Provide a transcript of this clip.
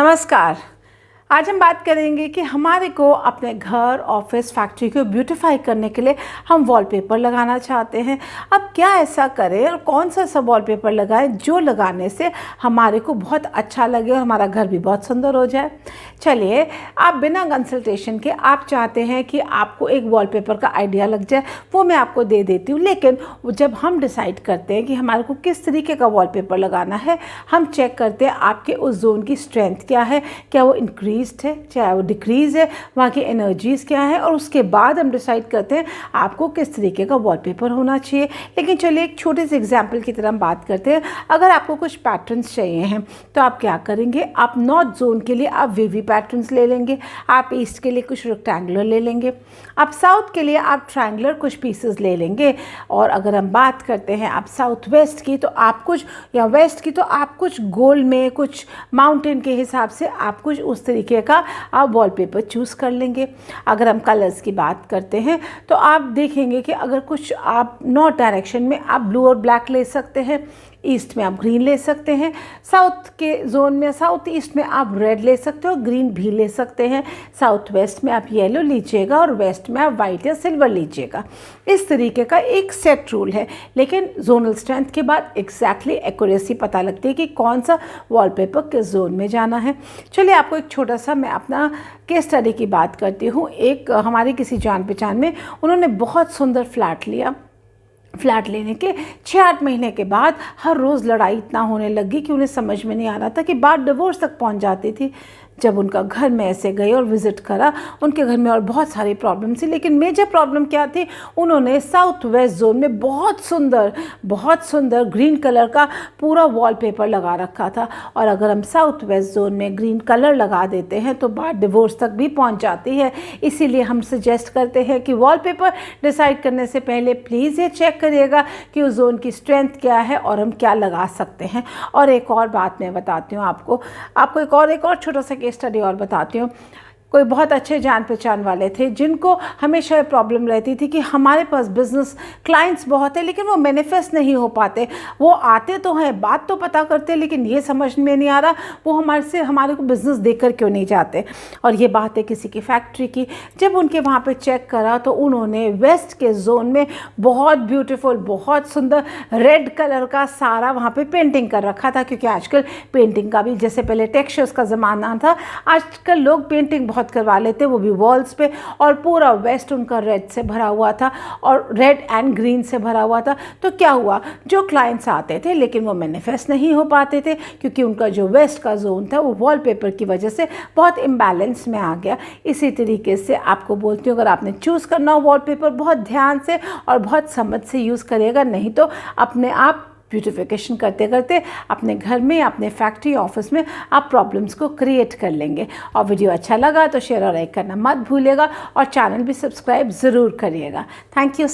नमस्कार। आज हम बात करेंगे कि हमारे को अपने घर, ऑफिस, फैक्ट्री को ब्यूटीफाई करने के लिए हम वॉलपेपर लगाना चाहते हैं। अब क्या ऐसा करें और कौन सा ऐसा वॉलपेपर लगाएं जो लगाने से हमारे को बहुत अच्छा लगे और हमारा घर भी बहुत सुंदर हो जाए। चलिए, आप बिना कंसल्टेशन के आप चाहते हैं कि आपको एक वॉलपेपर का आइडिया लग जाए, वो मैं आपको दे देती हूँ। लेकिन जब हम डिसाइड करते हैं कि हमारे को किस तरीके का वॉलपेपर लगाना है, हम चेक करते हैं आपके उस जोन की स्ट्रेंथ क्या है, क्या वो इंक्रीज है, चाहे वो डिक्रीज़ है, वहाँ की एनर्जीज़ क्या है, और उसके बाद हम डिसाइड करते हैं आपको किस तरीके का वॉलपेपर होना चाहिए। लेकिन चलिए एक छोटे से एग्जांपल की तरह हम बात करते हैं। अगर आपको कुछ पैटर्न्स चाहिए हैं तो आप क्या करेंगे, आप नॉर्थ जोन के लिए आप वेवी पैटर्न्स ले लेंगे, आप ईस्ट के लिए कुछ रेक्टेंगुलर ले लेंगे, आप साउथ के लिए आप ट्रायंगुलर कुछ पीसेस ले लेंगे। और अगर हम बात करते हैं आप साउथ वेस्ट की, तो आप कुछ, या वेस्ट की, तो आप कुछ गोल में, कुछ माउंटेन के हिसाब से आप कुछ उस तरीके का आप वॉलपेपर चूज़ कर लेंगे। अगर हम कलर्स की बात करते हैं तो आप देखेंगे कि अगर कुछ आप नॉर्थ डायरेक्शन में आप ब्लू और ब्लैक ले सकते हैं, ईस्ट में आप ग्रीन ले सकते हैं, साउथ के जोन में, साउथ ईस्ट में आप रेड ले सकते हो, ग्रीन भी ले सकते हैं, साउथ वेस्ट में आप येलो लीजिएगा और वेस्ट में आप वाइट या सिल्वर लीजिएगा। इस तरीके का एक सेट रूल है। लेकिन जोनल स्ट्रेंथ के बाद एग्जैक्टली एक्यूरेसी पता लगती है कि कौन सा वॉलपेपर किस जोन में जाना है। चलिए आपको एक छोटा सा मैं अपना केस स्टडी की बात करती हूँ। एक हमारी किसी जान पहचान में उन्होंने बहुत सुंदर फ्लैट लिया। फ्लैट लेने के 6-8 महीने के बाद हर रोज़ लड़ाई इतना होने लगी कि उन्हें समझ में नहीं आ रहा था कि बात डिवोर्स तक पहुंच जाती थी। जब उनका घर में ऐसे गए और विज़िट करा, उनके घर में और बहुत सारी प्रॉब्लम थी। लेकिन मेजर प्रॉब्लम क्या थी, उन्होंने साउथ वेस्ट जोन में बहुत सुंदर ग्रीन कलर का पूरा वॉलपेपर लगा रखा था। और अगर हम साउथ वेस्ट जोन में ग्रीन कलर लगा देते हैं तो बात डिवोर्स तक भी पहुंच जाती है। इसीलिए हम सजेस्ट करते हैं कि वॉलपेपर डिसाइड करने से पहले प्लीज़ ये चेक करिएगा कि उस जोन की स्ट्रेंथ क्या है और हम क्या लगा सकते हैं। और एक और बात मैं बताती हूँ आपको एक और छोटा सा केस स्टडी और बताती हूँ। कोई बहुत अच्छे जान पहचान वाले थे जिनको हमेशा ये प्रॉब्लम रहती थी कि हमारे पास बिजनेस क्लाइंट्स बहुत है लेकिन वो मैनिफेस्ट नहीं हो पाते। वो आते तो हैं, बात तो पता करते, लेकिन ये समझ में नहीं आ रहा वो हमारे को बिज़नेस देकर क्यों नहीं जाते। और ये बात है किसी की फैक्ट्री की। जब उनके वहाँ पे चेक करा तो उन्होंने वेस्ट के जोन में बहुत ब्यूटीफुल, बहुत सुंदर रेड कलर का सारा वहाँ पर पेंटिंग कर रखा था। क्योंकि आजकल पेंटिंग का भी, जैसे पहले टेक्सचर्स का ज़माना था, आजकल लोग पेंटिंग बहुत करवा लेते, वो भी वॉल्स पे। और पूरा वेस्ट उनका रेड से भरा हुआ था और रेड एंड ग्रीन से भरा हुआ था। तो क्या हुआ, जो क्लाइंट्स आते थे लेकिन वो मैनिफेस्ट नहीं हो पाते थे क्योंकि उनका जो वेस्ट का जोन था वो वॉलपेपर की वजह से बहुत इम्बैलेंस में आ गया। इसी तरीके से आपको बोलती हूँ, अगर आपने चूज़ करना हो वॉलपेपर, बहुत ध्यान से और बहुत समझ से यूज़ करिएगा, नहीं तो अपने आप ब्यूटिफिकेशन करते करते अपने घर में, अपने फैक्ट्री, ऑफिस में आप प्रॉब्लम्स को क्रिएट कर लेंगे। और वीडियो अच्छा लगा तो शेयर और लाइक करना मत भूलिएगा और चैनल भी सब्सक्राइब ज़रूर करिएगा। Thank you.